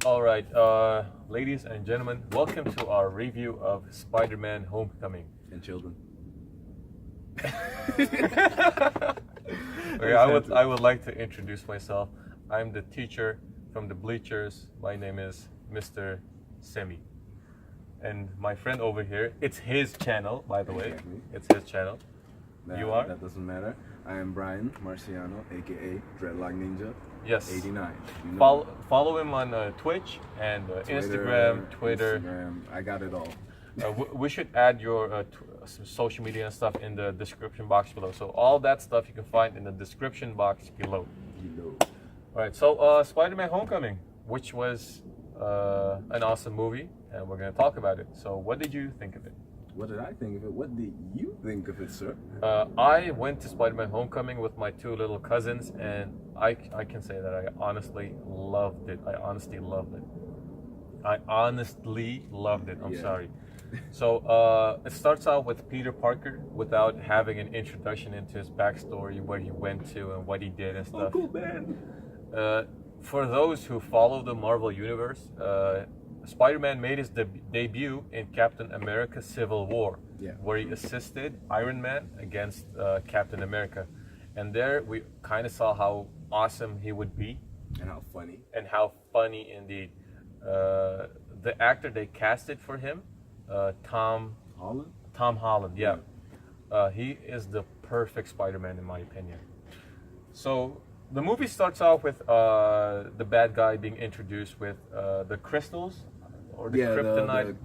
All right, ladies and gentlemen, welcome to our review of Spider-Man Homecoming. And children. Okay, I would like to introduce myself. I'm the teacher from the bleachers. My name is Mr. Semih. And my friend over here, it's his channel, by the way. Exactly. It's his channel. You are? That doesn't matter. I am Brian Marciano, aka Dreadlockninja. Yes. 89. You know, Follow him on Twitch and Instagram, Twitter. Instagram. I got it all. We should add your social media and stuff in the description box below. So all that stuff you can find in the description box below. All right. So Spider-Man Homecoming, which was an awesome movie, and we're gonna talk about it. So what did you think of it? What did I think of it? What did you think of it, sir? I went to Spider-Man Homecoming with my two little cousins, and I can say that I honestly loved it. I honestly loved it. I'm Yeah. sorry. So it starts out with Peter Parker without having an introduction into his backstory, where he went to and what he did and stuff. Uncle Ben. For those who follow the Marvel Universe, Spider-Man made his debut in Captain America Civil War, Yeah. where he assisted Iron Man against Captain America. And there we kind of saw how awesome he would be And how funny. and how funny indeed. The actor they casted for him, Tom Holland? yeah. He is the perfect Spider-Man in my opinion. So the movie starts off with the bad guy being introduced with the crystals or the kryptonite.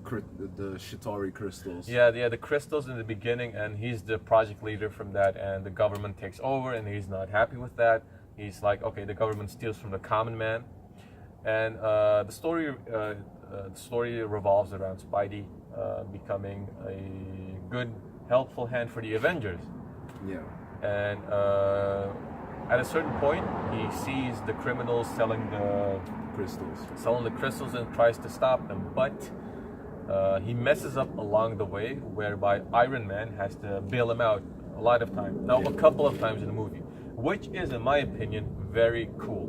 The Shitori crystals. Yeah, the crystals in the beginning, and he's the project leader from that, and the government takes over, and he's not happy with that. He's like, okay, the government steals from the common man, and the story revolves around Spidey becoming a good, helpful hand for the Avengers. Yeah. And at a certain point, he sees the criminals selling the crystals and tries to stop them, but he messes up along the way, whereby Iron Man has to bail him out a lot of times. Now, a couple of times in the movie, which is, in my opinion, very cool.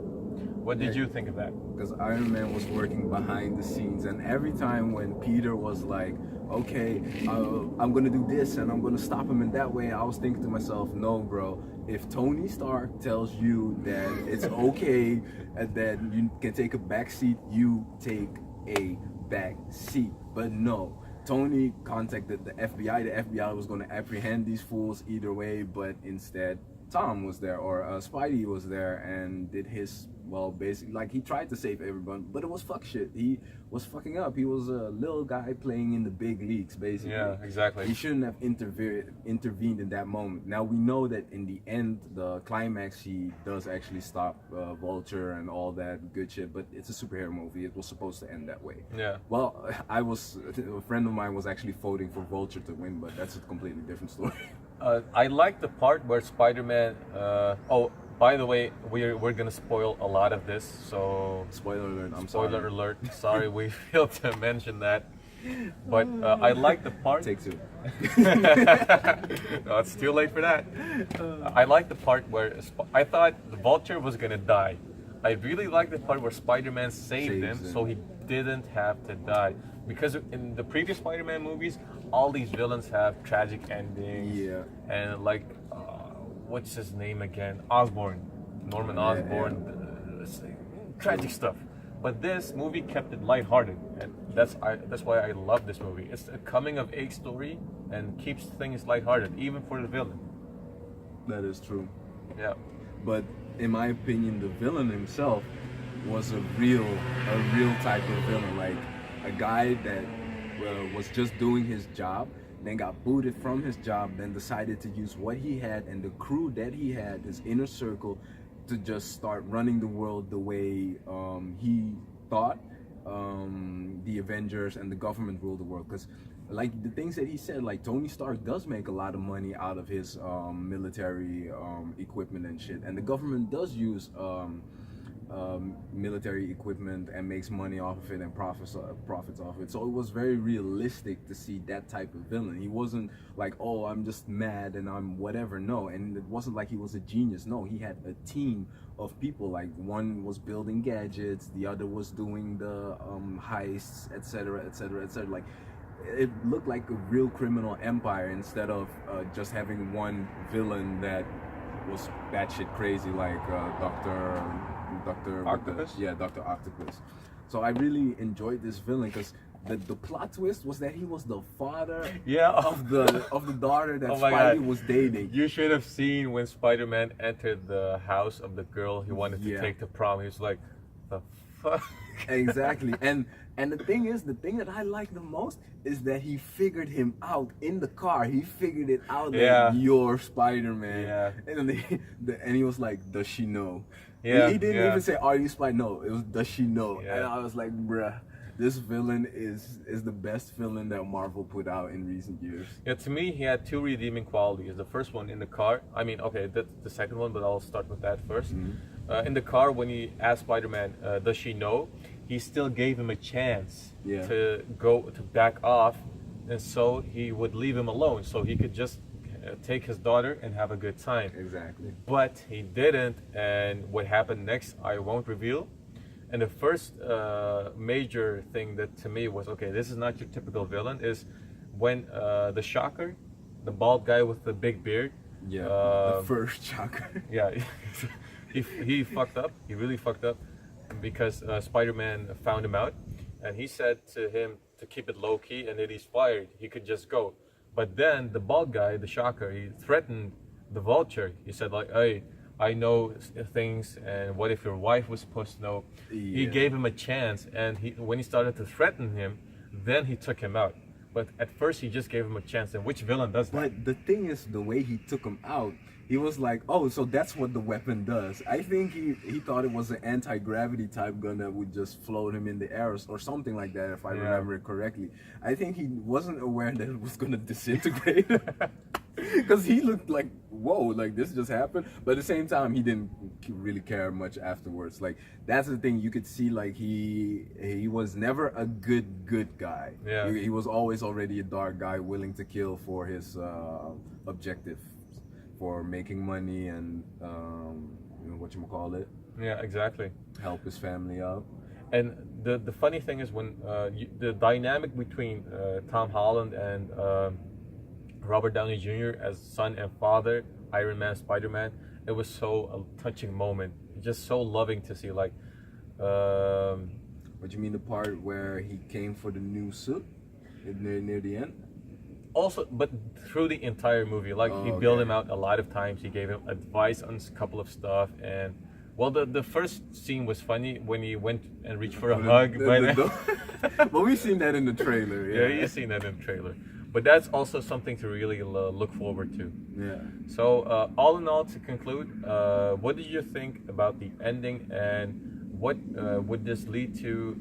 What did you think of that? Because Iron Man was working behind the scenes, and every time when Peter was like, okay, I'm gonna do this and I'm gonna stop him in that way, I was thinking to myself, no bro, if Tony Stark tells you that it's okay and that you can take a back seat, you take a back seat. But no, Tony contacted the FBI. The FBI was going to apprehend these fools either way, but instead Tom was there, or Spidey was there, and did his, well, basically, like, he tried to save everyone, but it was fuck shit. He was fucking up. He was a little guy playing in the big leagues, basically. Yeah, exactly. He shouldn't have intervened in that moment. Now we know that in the end, the climax, he does actually stop Vulture and all that good shit, but it's a superhero movie. It was supposed to end that way. Yeah. Well, a friend of mine was actually voting for Vulture to win, but that's a completely different story. I like the part where Spider-Man. Oh, by the way, we're gonna spoil a lot of this. So Spoiler alert! spoiler alert. Sorry, we failed to mention that. But I like the part. Take two. No, it's too late for that. I like the part where I thought the Vulture was gonna die. I really like the part where Spider-Man saved him, so he didn't have to die. Because in the previous Spider-Man movies, all these villains have tragic endings. Yeah. And like, what's his name again? Norman Osborn. Tragic stuff. But this movie kept it lighthearted, and that's why I love this movie. It's a coming-of-age story and keeps things lighthearted, even for the villain. That is true. Yeah. But in my opinion, the villain himself was a real type of villain, like a guy that was just doing his job, then got booted from his job, then decided to use what he had and the crew that he had, his inner circle, to just start running the world the way he thought the Avengers and the government rule the world. Because like the things that he said, like Tony Stark does make a lot of money out of his military equipment and shit, and the government does use military equipment and makes money off of it and profits off it. So it was very realistic to see that type of villain. He wasn't like, oh, I'm just mad and I'm whatever. No, and it wasn't like he was a genius. No, he had a team of people. Like one was building gadgets, the other was doing the heists, etc., etc., etc. Like it looked like a real criminal empire instead of just having one villain that was batshit crazy, like Doctor Octopus. Doctor Octopus. So I really enjoyed this villain because the plot twist was that he was the father of the daughter that Oh my Spidey God. was dating. You should have seen when Spider-Man entered the house of the girl he wanted to take to prom. He was like, the fuck? Exactly. And the thing that I like the most is that he figured him out in the car. He figured it out that you're Spider-Man. Yeah. And he was like, does she know? Yeah. He didn't even say, are you Spider? No, it was, does she know? Yeah. And I was like, bruh, this villain is the best villain that Marvel put out in recent years. Yeah, to me, he had two redeeming qualities. The first one in the car. I mean, okay, that's the second one, but I'll start with that first. Mm-hmm. In the car, when he asked Spider-Man, does she know? He still gave him a chance to back off, and so he would leave him alone, so he could just take his daughter and have a good time. Exactly. But he didn't, and what happened next, I won't reveal. And the first major thing that to me was, okay, this is not your typical villain, is when the Shocker, the bald guy with the big beard. Yeah, the first Shocker. Yeah, he fucked up. He really fucked up because Spider-Man found him out, and he said to him to keep it low-key, and that he's fired. He could just go. But then the bald guy, the Shocker, he threatened the Vulture. He said like, hey, I know things, and what if your wife was supposed to know? Yeah. He gave him a chance, and when he started to threaten him, then he took him out. But at first he just gave him a chance, and which villain does that? But the thing is, the way he took him out, he was like, oh, so that's what the weapon does. I think he thought it was an anti-gravity type gun that would just float him in the air or something like that, if I remember it correctly. I think he wasn't aware that it was going to disintegrate. Because he looked like, whoa, like this just happened. But at the same time, he didn't really care much afterwards. Like, that's the thing. You could see, like, he was never a good guy. Yeah. He was always already a dark guy willing to kill for his objective, for making money and, whatchamacallit. Yeah, exactly. Help his family out. And the funny thing is when the dynamic between Tom Holland and Robert Downey Jr. as son and father, Iron Man, Spider-Man, it was so a touching moment. Just so loving to see. Like, what you mean, the part where he came for the new suit near the end? Also, but through the entire movie, like he built him out a lot of times. He gave him advice on a couple of stuff, and well, the first scene was funny when he went and reached for a hug. But we've seen that in the trailer. Yeah, you've seen that in the trailer. But that's also something to really look forward to. Yeah. So all in all, to conclude, what did you think about the ending, and what would this lead to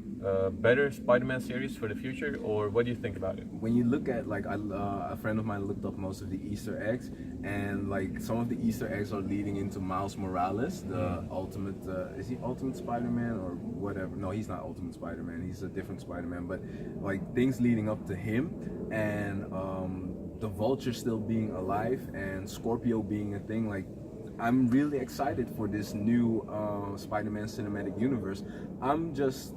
better Spider-Man series for the future, or what do you think about it? When you look at, like, a friend of mine looked up most of the Easter eggs, and like some of the Easter eggs are leading into Miles Morales, the ultimate, is he Ultimate Spider-Man or whatever? No, he's not Ultimate Spider-Man, he's a different Spider-Man, but like things leading up to him, and the Vulture still being alive and Scorpio being a thing. Like, I'm really excited for this new Spider-Man cinematic universe. I'm just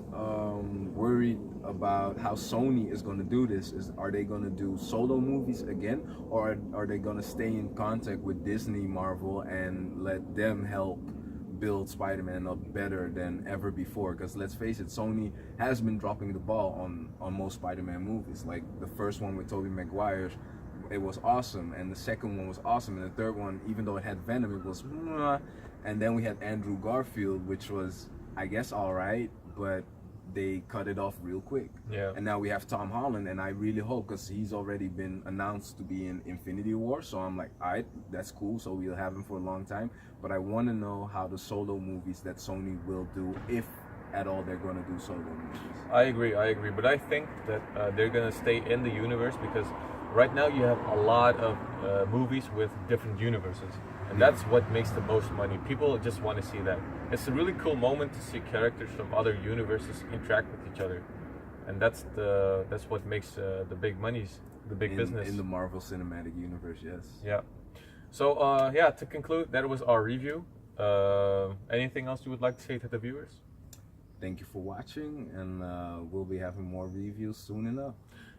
worried about how Sony is going to do this. Are they going to do solo movies again, or are they going to stay in contact with Disney, Marvel, and let them help build Spider-Man up better than ever before? Because let's face it, Sony has been dropping the ball on most Spider-Man movies. Like the first one with Tobey Maguire, it was awesome, and the second one was awesome, and the third one, even though it had Venom, it was mwah. And then we had Andrew Garfield, which was, I guess, all right, but they cut it off real quick. Yeah. And now we have Tom Holland, and I really hope, because he's already been announced to be in Infinity War, so I'm like, all right, that's cool, so we'll have him for a long time. But I want to know how the solo movies that Sony will do, if at all they're going to do solo movies. I agree, but I think that they're going to stay in the universe, because right now you have a lot of movies with different universes. and that's what makes the most money. People just want to see that. It's a really cool moment to see characters from other universes interact with each other, and that's what makes the big monies, the big business in the Marvel Cinematic Universe. Yes. Yeah. So yeah, to conclude, that was our review. Anything else you would like to say to the viewers? Thank you for watching, and we'll be having more reviews soon enough.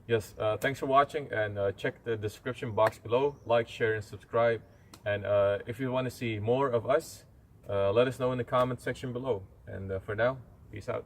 Yes, thanks for watching, and check the description box below. Like, share, and subscribe. And if you want to see more of us, let us know in the comment section below. And for now, peace out.